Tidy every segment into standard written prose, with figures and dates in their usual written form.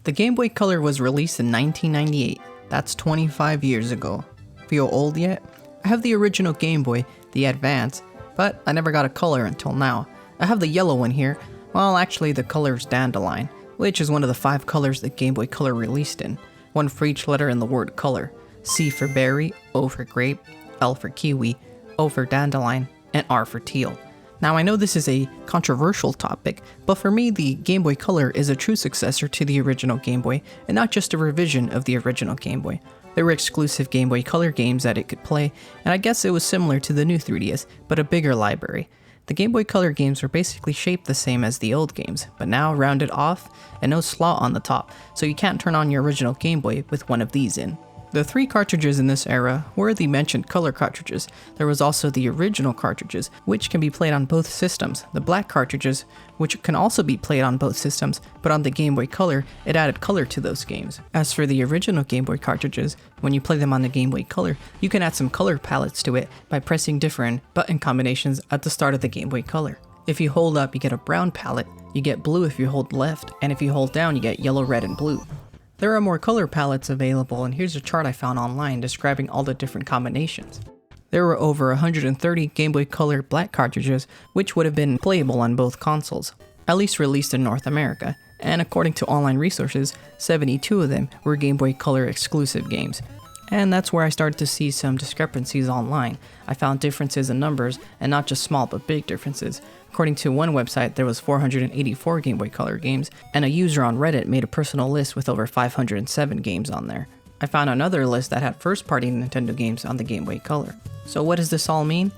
The Game Boy Color was released in 1998. That's 25 years ago. Feel old yet? I have the original Game Boy, the Advance, but I never got a color until now. I have the yellow one here. Well, actually the color is Dandelion, which is one of the 5 colors the Game Boy Color released in. One for each letter in the word color. C for berry, O for grape, L for kiwi, O for dandelion, and R for teal. Now I know this is a controversial topic, but for me the Game Boy Color is a true successor to the original Game Boy, and not just a revision of the original Game Boy. There were exclusive Game Boy Color games that it could play, and I guess it was similar to the new 3DS, but a bigger library. The Game Boy Color games were basically shaped the same as the old games, but now rounded off and no slot on the top, so you can't turn on your original Game Boy with one of these in. The 3 cartridges in this era were the mentioned color cartridges. There was also the original cartridges, which can be played on both systems. The black cartridges, which can also be played on both systems, but on the Game Boy Color, it added color to those games. As for the original Game Boy cartridges, when you play them on the Game Boy Color, you can add some color palettes to it by pressing different button combinations at the start of the Game Boy Color. If you hold up, you get a brown palette, you get blue if you hold left, and if you hold down, you get yellow, red, and blue. There are more color palettes available, and here's a chart I found online describing all the different combinations. There were over 130 Game Boy Color black cartridges, which would have been playable on both consoles, at least released in North America, and according to online resources, 72 of them were Game Boy Color exclusive games. And that's where I started to see some discrepancies online. I found differences in numbers, and not just small but big differences. According to one website, there was 484 Game Boy Color games, and a user on Reddit made a personal list with over 507 games on there. I found another list that had first-party Nintendo games on the Game Boy Color. So what does this all mean?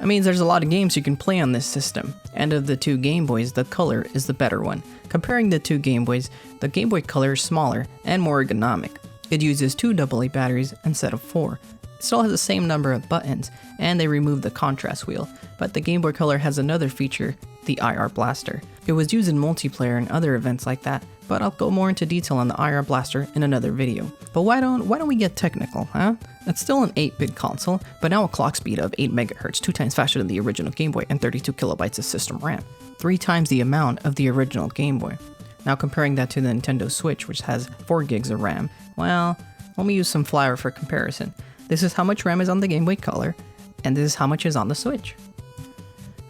It means there's a lot of games you can play on this system, and of the 2 Game Boys, the Color is the better one. Comparing the 2 Game Boys, the Game Boy Color is smaller and more ergonomic. It uses 2 AA batteries instead of 4. It still has the same number of buttons, and they removed the contrast wheel, but the Game Boy Color has another feature, the IR Blaster. It was used in multiplayer and other events like that, but I'll go more into detail on the IR Blaster in another video. But why don't we get technical, huh? It's still an 8-bit console, but now a clock speed of 8 MHz, 2 times faster than the original Game Boy, and 32 kilobytes of system RAM, 3 times the amount of the original Game Boy. Now comparing that to the Nintendo Switch, which has 4 gigs of RAM, well, let me use some flour for comparison. This is how much RAM is on the Game Boy Color, and this is how much is on the Switch.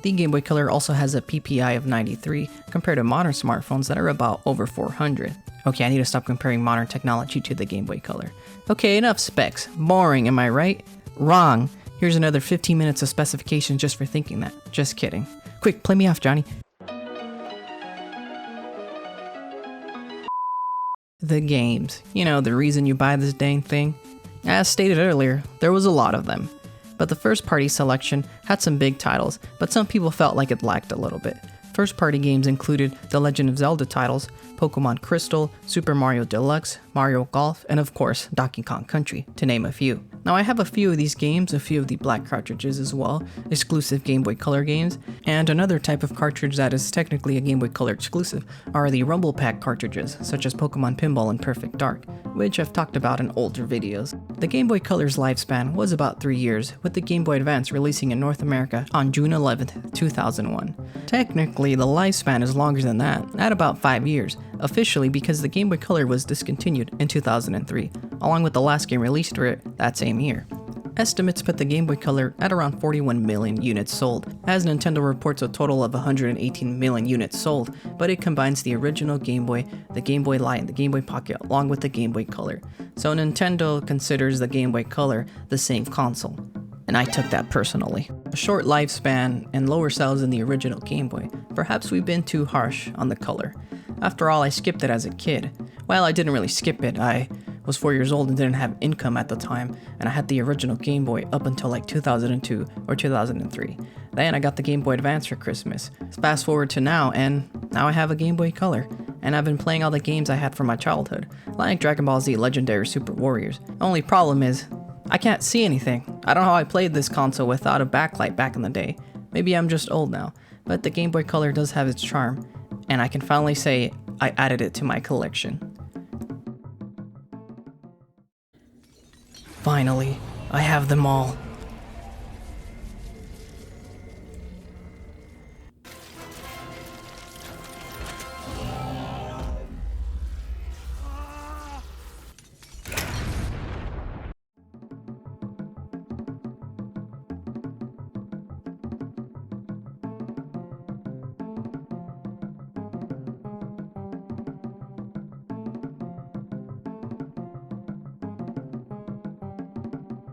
The Game Boy Color also has a PPI of 93 compared to modern smartphones that are about over 400. Okay, I need to stop comparing modern technology to the Game Boy Color. Okay, enough specs. Boring, am I right? Wrong. Here's another 15 minutes of specifications just for thinking that. Just kidding. Quick, play me off, Johnny. The games. You know, the reason you buy this dang thing? As stated earlier, there was a lot of them. But the first-party selection had some big titles, but some people felt like it lacked a little bit. First-party games included the Legend of Zelda titles, Pokemon Crystal, Super Mario Deluxe, Mario Golf, and of course, Donkey Kong Country, to name a few. Now I have a few of these games, a few of the black cartridges as well, exclusive Game Boy Color games, and another type of cartridge that is technically a Game Boy Color exclusive are the Rumble Pack cartridges, such as Pokemon Pinball and Perfect Dark, which I've talked about in older videos. The Game Boy Color's lifespan was about 3 years, with the Game Boy Advance releasing in North America on June 11th, 2001. Technically, the lifespan is longer than that, at about 5 years, officially because the Game Boy Color was discontinued in 2003, along with the last game released for it that same year. Estimates put the Game Boy Color at around 41 million units sold, as Nintendo reports a total of 118 million units sold, but it combines the original Game Boy, the Game Boy Light, and the Game Boy Pocket along with the Game Boy Color. So Nintendo considers the Game Boy Color the same console. And I took that personally. A short lifespan and lower sales than the original Game Boy. Perhaps we've been too harsh on the Color. After all, I skipped it as a kid. Well, I didn't really skip it. I was 4 years old and didn't have income at the time, and I had the original Game Boy up until like 2002 or 2003. Then I got the Game Boy Advance for Christmas. Fast forward to now, and now I have a Game Boy Color, and I've been playing all the games I had from my childhood, like Dragon Ball Z Legendary Super Warriors. Only problem is, I can't see anything. I don't know how I played this console without a backlight back in the day. Maybe I'm just old now, but the Game Boy Color does have its charm, and I can finally say I added it to my collection. Finally, I have them all.